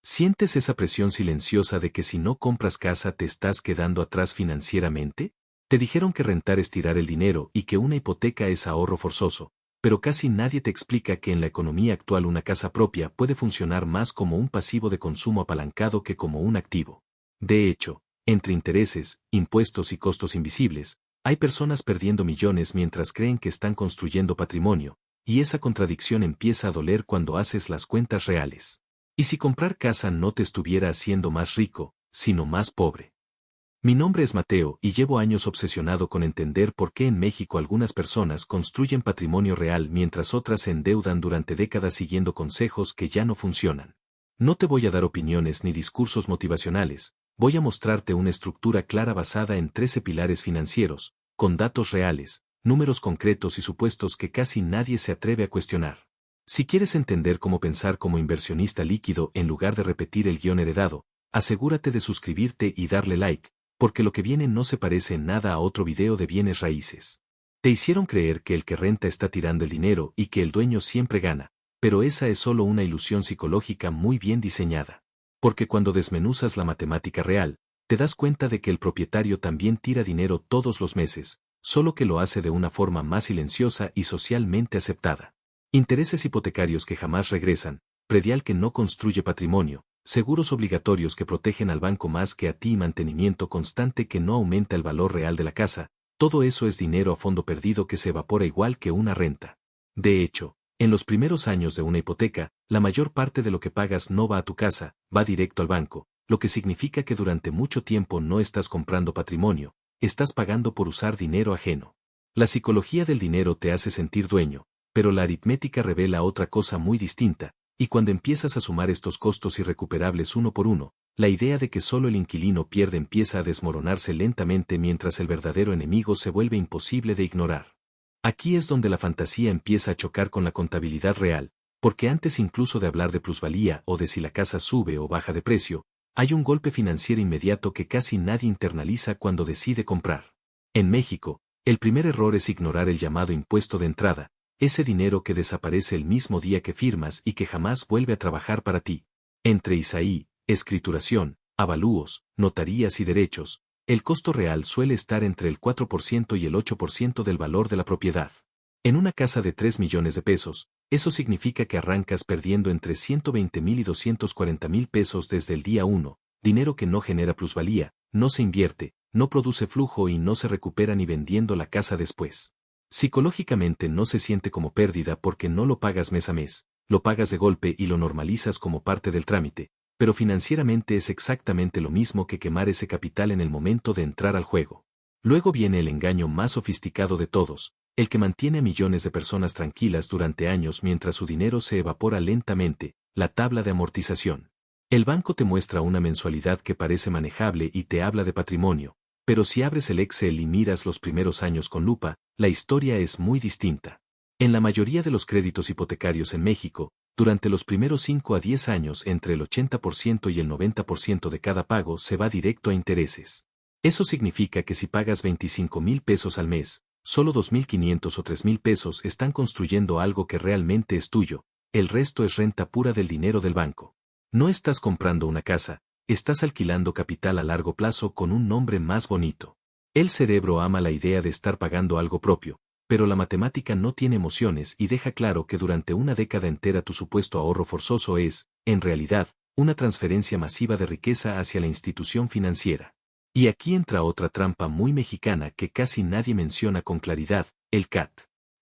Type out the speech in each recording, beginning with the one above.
¿Sientes esa presión silenciosa de que si no compras casa te estás quedando atrás financieramente? Te dijeron que rentar es tirar el dinero y que una hipoteca es ahorro forzoso, pero casi nadie te explica que en la economía actual una casa propia puede funcionar más como un pasivo de consumo apalancado que como un activo. De hecho, entre intereses, impuestos y costos invisibles, hay personas perdiendo millones mientras creen que están construyendo patrimonio, y esa contradicción empieza a doler cuando haces las cuentas reales. ¿Y si comprar casa no te estuviera haciendo más rico, sino más pobre? Mi nombre es Mateo y llevo años obsesionado con entender por qué en México algunas personas construyen patrimonio real mientras otras se endeudan durante décadas siguiendo consejos que ya no funcionan. No te voy a dar opiniones ni discursos motivacionales, voy a mostrarte una estructura clara basada en 13 pilares financieros, con datos reales, números concretos y supuestos que casi nadie se atreve a cuestionar. Si quieres entender cómo pensar como inversionista líquido en lugar de repetir el guión heredado, asegúrate de suscribirte y darle like, porque lo que viene no se parece en nada a otro video de bienes raíces. Te hicieron creer que el que renta está tirando el dinero y que el dueño siempre gana, pero esa es solo una ilusión psicológica muy bien diseñada. Porque cuando desmenuzas la matemática real, te das cuenta de que el propietario también tira dinero todos los meses, solo que lo hace de una forma más silenciosa y socialmente aceptada. Intereses hipotecarios que jamás regresan, predial que no construye patrimonio, seguros obligatorios que protegen al banco más que a ti y mantenimiento constante que no aumenta el valor real de la casa, todo eso es dinero a fondo perdido que se evapora igual que una renta. De hecho, en los primeros años de una hipoteca, la mayor parte de lo que pagas no va a tu casa, va directo al banco, lo que significa que durante mucho tiempo no estás comprando patrimonio, estás pagando por usar dinero ajeno. La psicología del dinero te hace sentir dueño, pero la aritmética revela otra cosa muy distinta, y cuando empiezas a sumar estos costos irrecuperables uno por uno, la idea de que solo el inquilino pierde empieza a desmoronarse lentamente mientras el verdadero enemigo se vuelve imposible de ignorar. Aquí es donde la fantasía empieza a chocar con la contabilidad real, porque antes incluso de hablar de plusvalía o de si la casa sube o baja de precio, hay un golpe financiero inmediato que casi nadie internaliza cuando decide comprar. En México, el primer error es ignorar el llamado impuesto de entrada, ese dinero que desaparece el mismo día que firmas y que jamás vuelve a trabajar para ti. Entre ISAI, escrituración, avalúos, notarías y derechos, el costo real suele estar entre el 4% y el 8% del valor de la propiedad. En una casa de 3 millones de pesos, eso significa que arrancas perdiendo entre 120,000 y 240,000 pesos desde el día 1, dinero que no genera plusvalía, no se invierte, no produce flujo y no se recupera ni vendiendo la casa después. Psicológicamente no se siente como pérdida porque no lo pagas mes a mes, lo pagas de golpe y lo normalizas como parte del trámite, pero financieramente es exactamente lo mismo que quemar ese capital en el momento de entrar al juego. Luego viene el engaño más sofisticado de todos, el que mantiene a millones de personas tranquilas durante años mientras su dinero se evapora lentamente, la tabla de amortización. El banco te muestra una mensualidad que parece manejable y te habla de patrimonio, pero si abres el Excel y miras los primeros años con lupa, la historia es muy distinta. En la mayoría de los créditos hipotecarios en México, durante los primeros 5 a 10 años entre el 80% y el 90% de cada pago se va directo a intereses. Eso significa que si pagas 25,000 pesos al mes, solo 2,500 o 3,000 pesos están construyendo algo que realmente es tuyo, el resto es renta pura del dinero del banco. No estás comprando una casa, estás alquilando capital a largo plazo con un nombre más bonito. El cerebro ama la idea de estar pagando algo propio, pero la matemática no tiene emociones y deja claro que durante una década entera tu supuesto ahorro forzoso es, en realidad, una transferencia masiva de riqueza hacia la institución financiera. Y aquí entra otra trampa muy mexicana que casi nadie menciona con claridad, el CAT.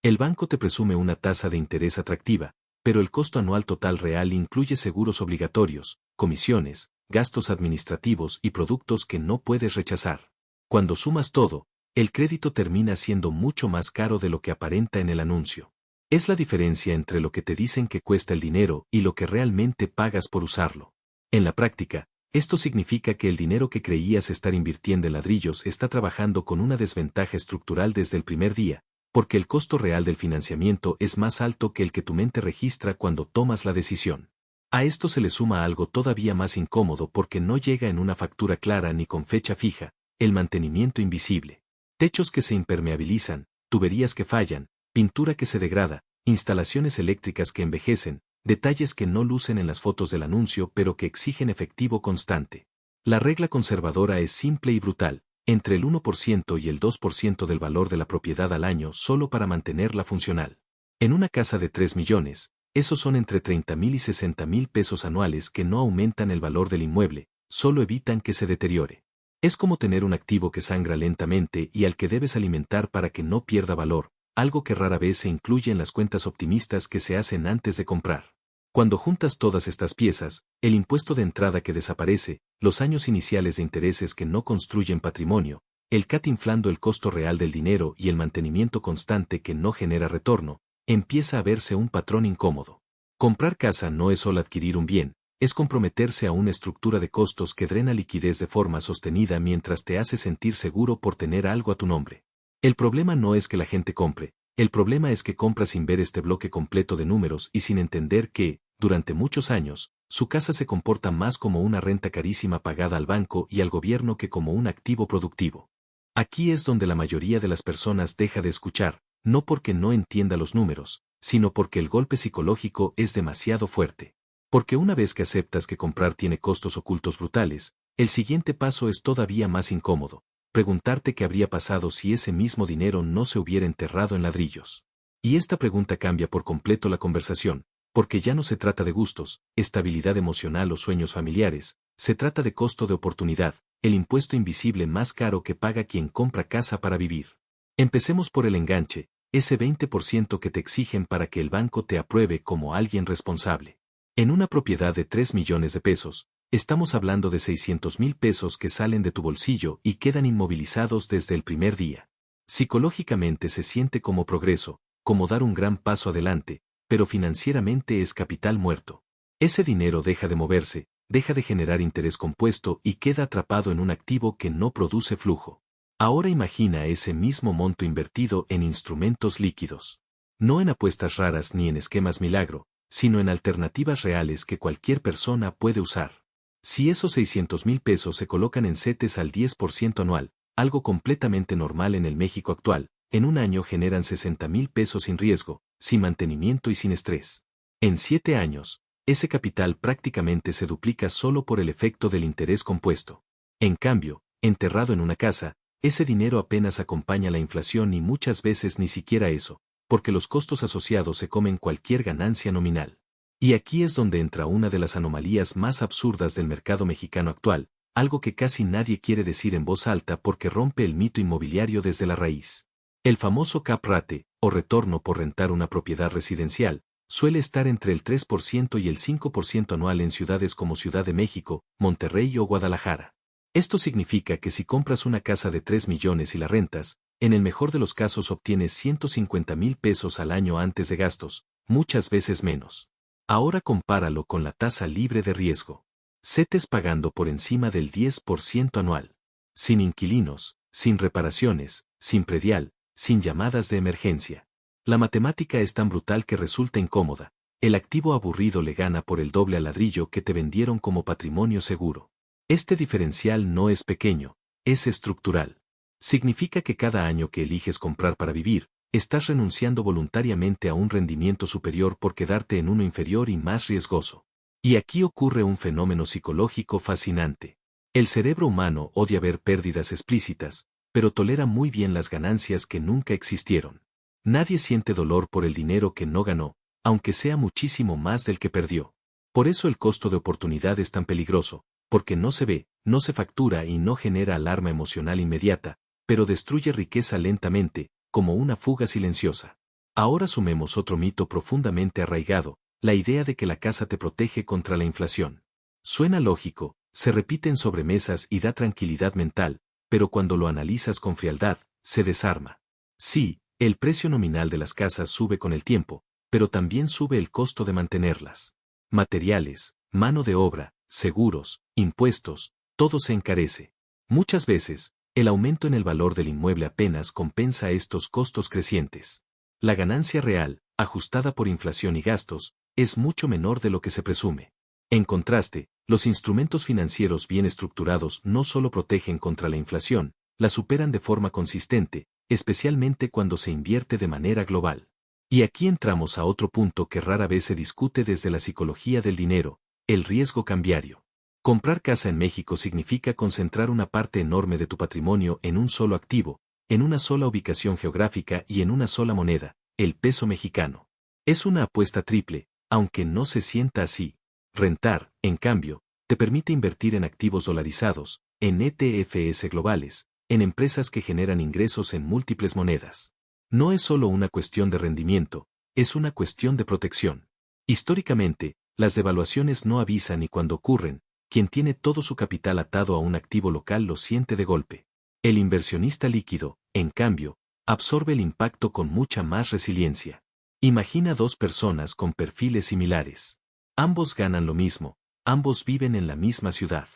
El banco te presume una tasa de interés atractiva, pero el costo anual total real incluye seguros obligatorios, comisiones, gastos administrativos y productos que no puedes rechazar. Cuando sumas todo, el crédito termina siendo mucho más caro de lo que aparenta en el anuncio. Es la diferencia entre lo que te dicen que cuesta el dinero y lo que realmente pagas por usarlo. En la práctica, esto significa que el dinero que creías estar invirtiendo en ladrillos está trabajando con una desventaja estructural desde el primer día, porque el costo real del financiamiento es más alto que el que tu mente registra cuando tomas la decisión. A esto se le suma algo todavía más incómodo porque no llega en una factura clara ni con fecha fija, el mantenimiento invisible. Techos que se impermeabilizan, tuberías que fallan, pintura que se degrada, instalaciones eléctricas que envejecen, detalles que no lucen en las fotos del anuncio pero que exigen efectivo constante. La regla conservadora es simple y brutal, entre el 1% y el 2% del valor de la propiedad al año solo para mantenerla funcional. En una casa de 3 millones, esos son entre 30,000 y 60,000 pesos anuales que no aumentan el valor del inmueble, solo evitan que se deteriore. Es como tener un activo que sangra lentamente y al que debes alimentar para que no pierda valor, algo que rara vez se incluye en las cuentas optimistas que se hacen antes de comprar. Cuando juntas todas estas piezas, el impuesto de entrada que desaparece, los años iniciales de intereses que no construyen patrimonio, el CAT inflando el costo real del dinero y el mantenimiento constante que no genera retorno, empieza a verse un patrón incómodo. Comprar casa no es solo adquirir un bien, es comprometerse a una estructura de costos que drena liquidez de forma sostenida mientras te hace sentir seguro por tener algo a tu nombre. El problema no es que la gente compre, el problema es que compra sin ver este bloque completo de números y sin entender que, durante muchos años, su casa se comporta más como una renta carísima pagada al banco y al gobierno que como un activo productivo. Aquí es donde la mayoría de las personas deja de escuchar, no porque no entienda los números, sino porque el golpe psicológico es demasiado fuerte. Porque una vez que aceptas que comprar tiene costos ocultos brutales, el siguiente paso es todavía más incómodo: preguntarte qué habría pasado si ese mismo dinero no se hubiera enterrado en ladrillos. Y esta pregunta cambia por completo la conversación, porque ya no se trata de gustos, estabilidad emocional o sueños familiares, se trata de costo de oportunidad, el impuesto invisible más caro que paga quien compra casa para vivir. Empecemos por el enganche, ese 20% que te exigen para que el banco te apruebe como alguien responsable. En una propiedad de 3 millones de pesos, estamos hablando de 600,000 pesos que salen de tu bolsillo y quedan inmovilizados desde el primer día. Psicológicamente se siente como progreso, como dar un gran paso adelante, pero financieramente es capital muerto. Ese dinero deja de moverse, deja de generar interés compuesto y queda atrapado en un activo que no produce flujo. Ahora imagina ese mismo monto invertido en instrumentos líquidos. No en apuestas raras ni en esquemas milagro, sino en alternativas reales que cualquier persona puede usar. Si esos 600,000 pesos se colocan en CETES al 10% anual, algo completamente normal en el México actual, en un año generan 60,000 pesos sin riesgo, sin mantenimiento y sin estrés. En 7 años, ese capital prácticamente se duplica solo por el efecto del interés compuesto. En cambio, enterrado en una casa, ese dinero apenas acompaña la inflación y muchas veces ni siquiera eso, porque los costos asociados se comen cualquier ganancia nominal. Y aquí es donde entra una de las anomalías más absurdas del mercado mexicano actual, algo que casi nadie quiere decir en voz alta porque rompe el mito inmobiliario desde la raíz. El famoso cap rate, o retorno por rentar una propiedad residencial, suele estar entre el 3% y el 5% anual en ciudades como Ciudad de México, Monterrey o Guadalajara. Esto significa que si compras una casa de 3 millones y la rentas, en el mejor de los casos obtienes 150,000 pesos al año antes de gastos, muchas veces menos. Ahora compáralo con la tasa libre de riesgo. CETES pagando por encima del 10% anual. Sin inquilinos, sin reparaciones, sin predial, sin llamadas de emergencia. La matemática es tan brutal que resulta incómoda. El activo aburrido le gana por el doble al ladrillo que te vendieron como patrimonio seguro. Este diferencial no es pequeño, es estructural. Significa que cada año que eliges comprar para vivir, estás renunciando voluntariamente a un rendimiento superior por quedarte en uno inferior y más riesgoso. Y aquí ocurre un fenómeno psicológico fascinante. El cerebro humano odia ver pérdidas explícitas, pero tolera muy bien las ganancias que nunca existieron. Nadie siente dolor por el dinero que no ganó, aunque sea muchísimo más del que perdió. Por eso el costo de oportunidad es tan peligroso, porque no se ve, no se factura y no genera alarma emocional inmediata, pero destruye riqueza lentamente, como una fuga silenciosa. Ahora sumemos otro mito profundamente arraigado, la idea de que la casa te protege contra la inflación. Suena lógico, se repite en sobremesas y da tranquilidad mental, pero cuando lo analizas con frialdad, se desarma. Sí, el precio nominal de las casas sube con el tiempo, pero también sube el costo de mantenerlas. Materiales, mano de obra, seguros, impuestos, todo se encarece. Muchas veces, el aumento en el valor del inmueble apenas compensa estos costos crecientes. La ganancia real, ajustada por inflación y gastos, es mucho menor de lo que se presume. En contraste, los instrumentos financieros bien estructurados no solo protegen contra la inflación, la superan de forma consistente, especialmente cuando se invierte de manera global. Y aquí entramos a otro punto que rara vez se discute desde la psicología del dinero, el riesgo cambiario. Comprar casa en México significa concentrar una parte enorme de tu patrimonio en un solo activo, en una sola ubicación geográfica y en una sola moneda, el peso mexicano. Es una apuesta triple, aunque no se sienta así. Rentar, en cambio, te permite invertir en activos dolarizados, en ETFs globales, en empresas que generan ingresos en múltiples monedas. No es solo una cuestión de rendimiento, es una cuestión de protección. Históricamente, las devaluaciones no avisan y cuando ocurren, quien tiene todo su capital atado a un activo local lo siente de golpe. El inversionista líquido, en cambio, absorbe el impacto con mucha más resiliencia. Imagina dos personas con perfiles similares. Ambos ganan lo mismo, ambos viven en la misma ciudad.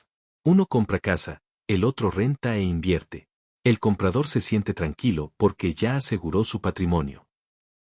Uno compra casa, el otro renta e invierte. El comprador se siente tranquilo porque ya aseguró su patrimonio.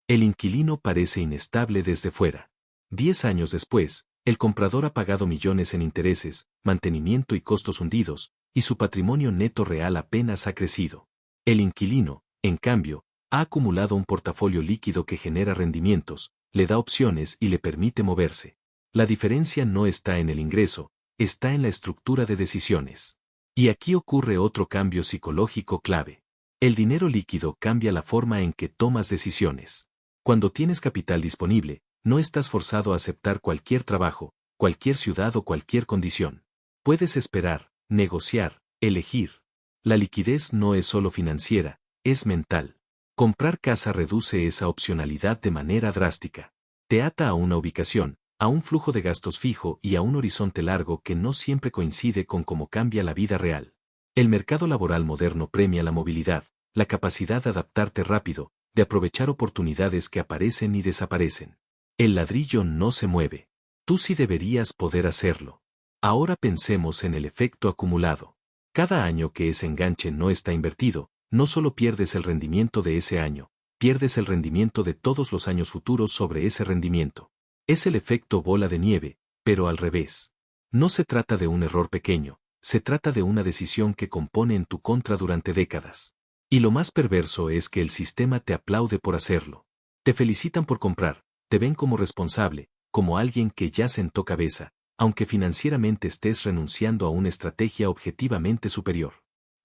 El inquilino parece inestable desde fuera. 10 años después, el comprador ha pagado millones en intereses, mantenimiento y costos hundidos, y su patrimonio neto real apenas ha crecido. El inquilino, en cambio, ha acumulado un portafolio líquido que genera rendimientos, le da opciones y le permite moverse. La diferencia no está en el ingreso, está en la estructura de decisiones. Y aquí ocurre otro cambio psicológico clave. El dinero líquido cambia la forma en que tomas decisiones. Cuando tienes capital disponible, no estás forzado a aceptar cualquier trabajo, cualquier ciudad o cualquier condición. Puedes esperar, negociar, elegir. La liquidez no es solo financiera, es mental. Comprar casa reduce esa opcionalidad de manera drástica. Te ata a una ubicación, a un flujo de gastos fijo y a un horizonte largo que no siempre coincide con cómo cambia la vida real. El mercado laboral moderno premia la movilidad, la capacidad de adaptarte rápido, de aprovechar oportunidades que aparecen y desaparecen. El ladrillo no se mueve. Tú sí deberías poder hacerlo. Ahora pensemos en el efecto acumulado. Cada año que ese enganche no está invertido, no solo pierdes el rendimiento de ese año, pierdes el rendimiento de todos los años futuros sobre ese rendimiento. Es el efecto bola de nieve, pero al revés. No se trata de un error pequeño, se trata de una decisión que compone en tu contra durante décadas. Y lo más perverso es que el sistema te aplaude por hacerlo. Te felicitan por comprar, te ven como responsable, como alguien que ya sentó cabeza, aunque financieramente estés renunciando a una estrategia objetivamente superior.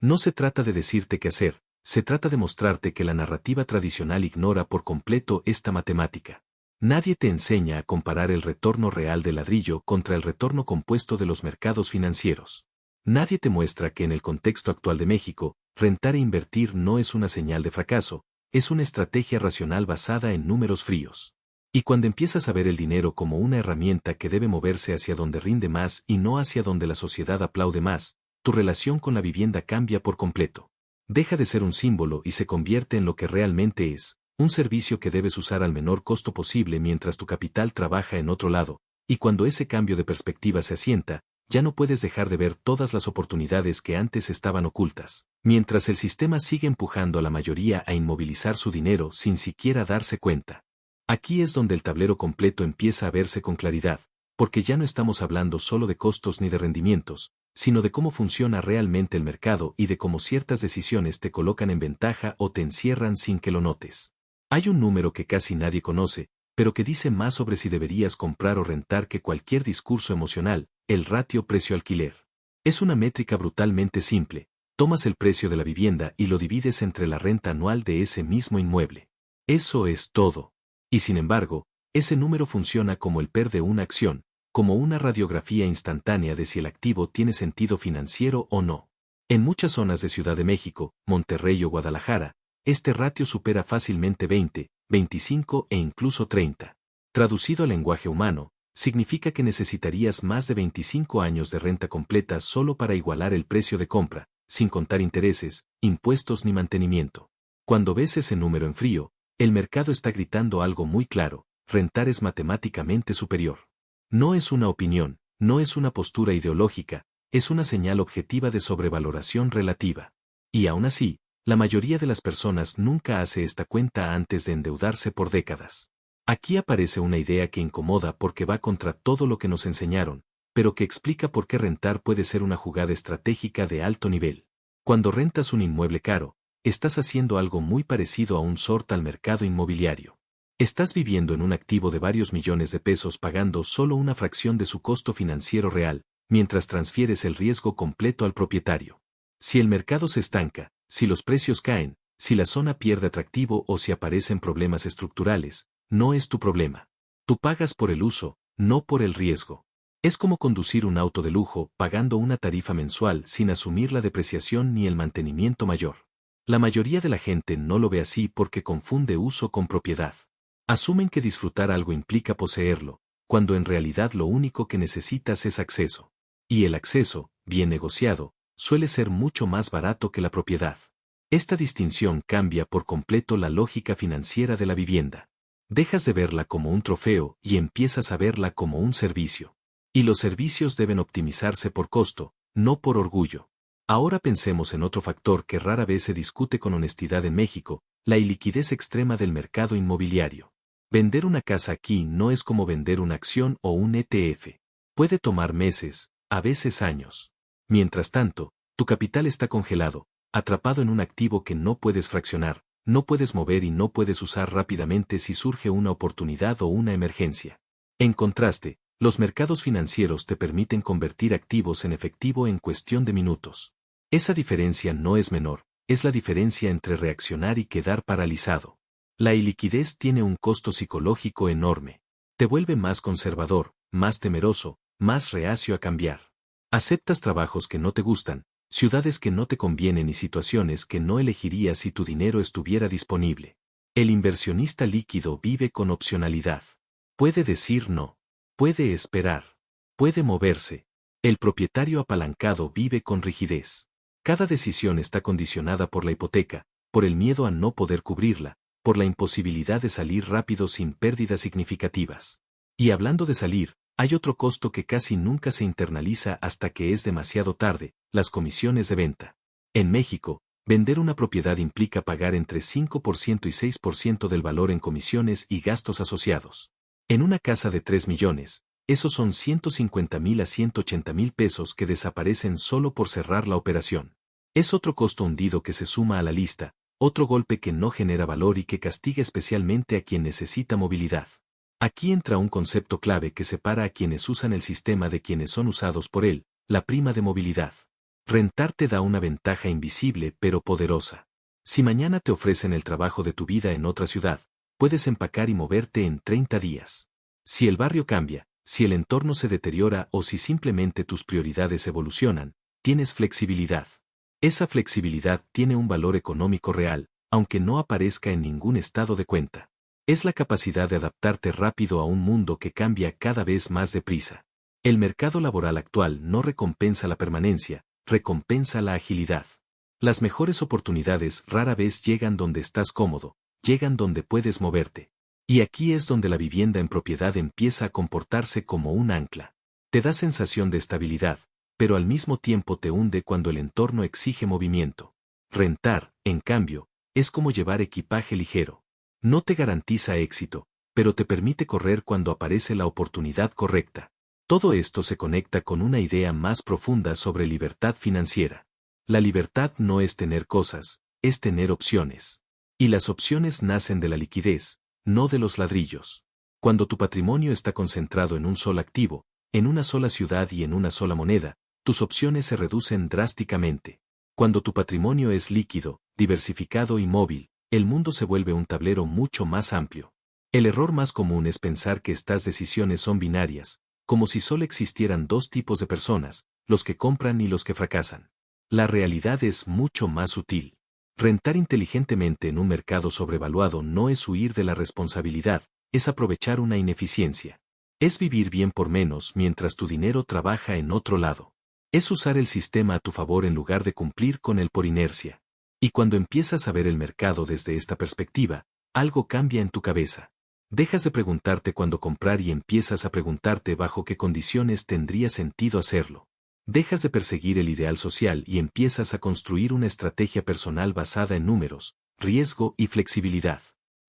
No se trata de decirte qué hacer, se trata de mostrarte que la narrativa tradicional ignora por completo esta matemática. Nadie te enseña a comparar el retorno real del ladrillo contra el retorno compuesto de los mercados financieros. Nadie te muestra que en el contexto actual de México, rentar e invertir no es una señal de fracaso, es una estrategia racional basada en números fríos. Y cuando empiezas a ver el dinero como una herramienta que debe moverse hacia donde rinde más y no hacia donde la sociedad aplaude más, tu relación con la vivienda cambia por completo. Deja de ser un símbolo y se convierte en lo que realmente es, un servicio que debes usar al menor costo posible mientras tu capital trabaja en otro lado, y cuando ese cambio de perspectiva se asienta, ya no puedes dejar de ver todas las oportunidades que antes estaban ocultas, mientras el sistema sigue empujando a la mayoría a inmovilizar su dinero sin siquiera darse cuenta. Aquí es donde el tablero completo empieza a verse con claridad, porque ya no estamos hablando solo de costos ni de rendimientos, sino de cómo funciona realmente el mercado y de cómo ciertas decisiones te colocan en ventaja o te encierran sin que lo notes. Hay un número que casi nadie conoce, pero que dice más sobre si deberías comprar o rentar que cualquier discurso emocional, el ratio precio-alquiler. Es una métrica brutalmente simple, tomas el precio de la vivienda y lo divides entre la renta anual de ese mismo inmueble. Eso es todo. Y sin embargo, ese número funciona como el PER de una acción, como una radiografía instantánea de si el activo tiene sentido financiero o no. En muchas zonas de Ciudad de México, Monterrey o Guadalajara, este ratio supera fácilmente 20, 25 e incluso 30. Traducido al lenguaje humano, significa que necesitarías más de 25 años de renta completa solo para igualar el precio de compra, sin contar intereses, impuestos ni mantenimiento. Cuando ves ese número en frío, el mercado está gritando algo muy claro: rentar es matemáticamente superior. No es una opinión, no es una postura ideológica, es una señal objetiva de sobrevaloración relativa. Y aún así, la mayoría de las personas nunca hace esta cuenta antes de endeudarse por décadas. Aquí aparece una idea que incomoda porque va contra todo lo que nos enseñaron, pero que explica por qué rentar puede ser una jugada estratégica de alto nivel. Cuando rentas un inmueble caro, estás haciendo algo muy parecido a un short al mercado inmobiliario. Estás viviendo en un activo de varios millones de pesos pagando solo una fracción de su costo financiero real, mientras transfieres el riesgo completo al propietario. Si el mercado se estanca, si los precios caen, si la zona pierde atractivo o si aparecen problemas estructurales, no es tu problema. Tú pagas por el uso, no por el riesgo. Es como conducir un auto de lujo pagando una tarifa mensual sin asumir la depreciación ni el mantenimiento mayor. La mayoría de la gente no lo ve así porque confunde uso con propiedad. Asumen que disfrutar algo implica poseerlo, cuando en realidad lo único que necesitas es acceso. Y el acceso, bien negociado, suele ser mucho más barato que la propiedad. Esta distinción cambia por completo la lógica financiera de la vivienda. Dejas de verla como un trofeo y empiezas a verla como un servicio. Y los servicios deben optimizarse por costo, no por orgullo. Ahora pensemos en otro factor que rara vez se discute con honestidad en México, la iliquidez extrema del mercado inmobiliario. Vender una casa aquí no es como vender una acción o un ETF. Puede tomar meses, a veces años. Mientras tanto, tu capital está congelado, atrapado en un activo que no puedes fraccionar, no puedes mover y no puedes usar rápidamente si surge una oportunidad o una emergencia. En contraste, los mercados financieros te permiten convertir activos en efectivo en cuestión de minutos. Esa diferencia no es menor, es la diferencia entre reaccionar y quedar paralizado. La iliquidez tiene un costo psicológico enorme. Te vuelve más conservador, más temeroso, más reacio a cambiar. Aceptas trabajos que no te gustan, ciudades que no te convienen y situaciones que no elegirías si tu dinero estuviera disponible. El inversionista líquido vive con opcionalidad. Puede decir no. Puede esperar. Puede moverse. El propietario apalancado vive con rigidez. Cada decisión está condicionada por la hipoteca, por el miedo a no poder cubrirla, por la imposibilidad de salir rápido sin pérdidas significativas. Y hablando de salir, hay otro costo que casi nunca se internaliza hasta que es demasiado tarde, las comisiones de venta. En México, vender una propiedad implica pagar entre 5% y 6% del valor en comisiones y gastos asociados. En una casa de 3 millones, esos son 150,000 a 180,000 pesos que desaparecen solo por cerrar la operación. Es otro costo hundido que se suma a la lista, otro golpe que no genera valor y que castiga especialmente a quien necesita movilidad. Aquí entra un concepto clave que separa a quienes usan el sistema de quienes son usados por él, la prima de movilidad. Rentar te da una ventaja invisible pero poderosa. Si mañana te ofrecen el trabajo de tu vida en otra ciudad, puedes empacar y moverte en 30 días. Si el barrio cambia, si el entorno se deteriora o si simplemente tus prioridades evolucionan, tienes flexibilidad. Esa flexibilidad tiene un valor económico real, aunque no aparezca en ningún estado de cuenta. Es la capacidad de adaptarte rápido a un mundo que cambia cada vez más deprisa. El mercado laboral actual no recompensa la permanencia, recompensa la agilidad. Las mejores oportunidades rara vez llegan donde estás cómodo, llegan donde puedes moverte. Y aquí es donde la vivienda en propiedad empieza a comportarse como un ancla. Te da sensación de estabilidad, pero al mismo tiempo te hunde cuando el entorno exige movimiento. Rentar, en cambio, es como llevar equipaje ligero. No te garantiza éxito, pero te permite correr cuando aparece la oportunidad correcta. Todo esto se conecta con una idea más profunda sobre libertad financiera. La libertad no es tener cosas, es tener opciones. Y las opciones nacen de la liquidez, no de los ladrillos. Cuando tu patrimonio está concentrado en un solo activo, en una sola ciudad y en una sola moneda, tus opciones se reducen drásticamente. Cuando tu patrimonio es líquido, diversificado y móvil, el mundo se vuelve un tablero mucho más amplio. El error más común es pensar que estas decisiones son binarias, como si solo existieran dos tipos de personas, los que compran y los que fracasan. La realidad es mucho más sutil. Rentar inteligentemente en un mercado sobrevaluado no es huir de la responsabilidad, es aprovechar una ineficiencia. Es vivir bien por menos mientras tu dinero trabaja en otro lado. Es usar el sistema a tu favor en lugar de cumplir con él por inercia. Y cuando empiezas a ver el mercado desde esta perspectiva, algo cambia en tu cabeza. Dejas de preguntarte cuándo comprar y empiezas a preguntarte bajo qué condiciones tendría sentido hacerlo. Dejas de perseguir el ideal social y empiezas a construir una estrategia personal basada en números, riesgo y flexibilidad.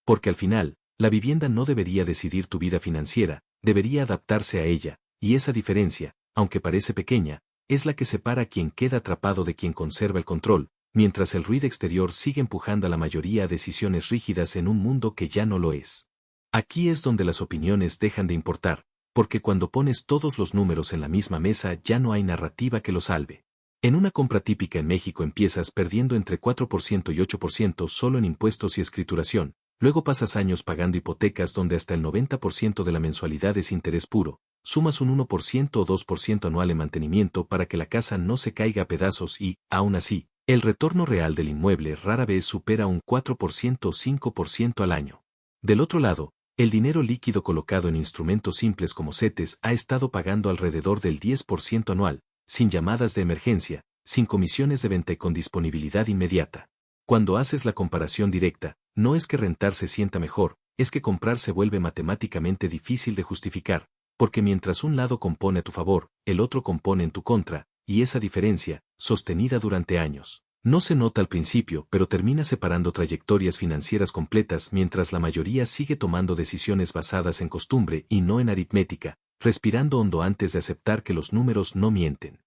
Porque al final, la vivienda no debería decidir tu vida financiera, debería adaptarse a ella, y esa diferencia, aunque parece pequeña, es la que separa a quien queda atrapado de quien conserva el control, mientras el ruido exterior sigue empujando a la mayoría a decisiones rígidas en un mundo que ya no lo es. Aquí es donde las opiniones dejan de importar, porque cuando pones todos los números en la misma mesa ya no hay narrativa que lo salve. En una compra típica en México empiezas perdiendo entre 4% y 8% solo en impuestos y escrituración, luego pasas años pagando hipotecas donde hasta el 90% de la mensualidad es interés puro, sumas un 1% o 2% anual en mantenimiento para que la casa no se caiga a pedazos y, aún así, el retorno real del inmueble rara vez supera un 4% o 5% al año. Del otro lado, el dinero líquido colocado en instrumentos simples como CETES ha estado pagando alrededor del 10% anual, sin llamadas de emergencia, sin comisiones de venta y con disponibilidad inmediata. Cuando haces la comparación directa, no es que rentar se sienta mejor, es que comprar se vuelve matemáticamente difícil de justificar, porque mientras un lado compone a tu favor, el otro compone en tu contra, y esa diferencia, sostenida durante años, no se nota al principio, pero termina separando trayectorias financieras completas mientras la mayoría sigue tomando decisiones basadas en costumbre y no en aritmética, respirando hondo antes de aceptar que los números no mienten.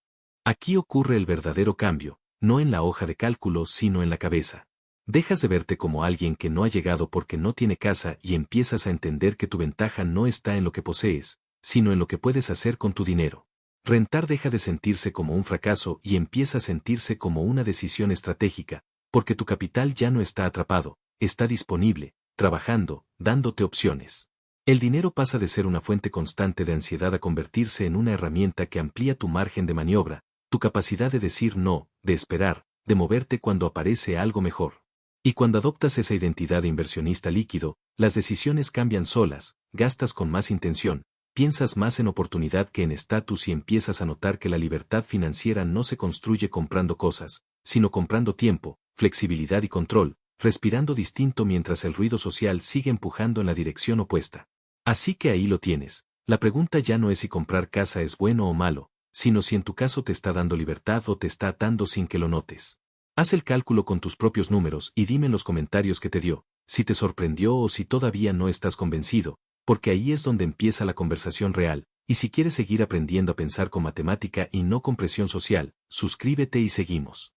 Aquí ocurre el verdadero cambio, no en la hoja de cálculo sino en la cabeza. Dejas de verte como alguien que no ha llegado porque no tiene casa y empiezas a entender que tu ventaja no está en lo que posees, sino en lo que puedes hacer con tu dinero. Rentar deja de sentirse como un fracaso y empieza a sentirse como una decisión estratégica, porque tu capital ya no está atrapado, está disponible, trabajando, dándote opciones. El dinero pasa de ser una fuente constante de ansiedad a convertirse en una herramienta que amplía tu margen de maniobra, tu capacidad de decir no, de esperar, de moverte cuando aparece algo mejor. Y cuando adoptas esa identidad de inversionista líquido, las decisiones cambian solas, gastas con más intención, piensas más en oportunidad que en estatus y empiezas a notar que la libertad financiera no se construye comprando cosas, sino comprando tiempo, flexibilidad y control, respirando distinto mientras el ruido social sigue empujando en la dirección opuesta. Así que ahí lo tienes. La pregunta ya no es si comprar casa es bueno o malo, sino si en tu caso te está dando libertad o te está atando sin que lo notes. Haz el cálculo con tus propios números y dime en los comentarios qué te dio, si te sorprendió o si todavía no estás convencido, porque ahí es donde empieza la conversación real, y si quieres seguir aprendiendo a pensar con matemática y no con presión social, suscríbete y seguimos.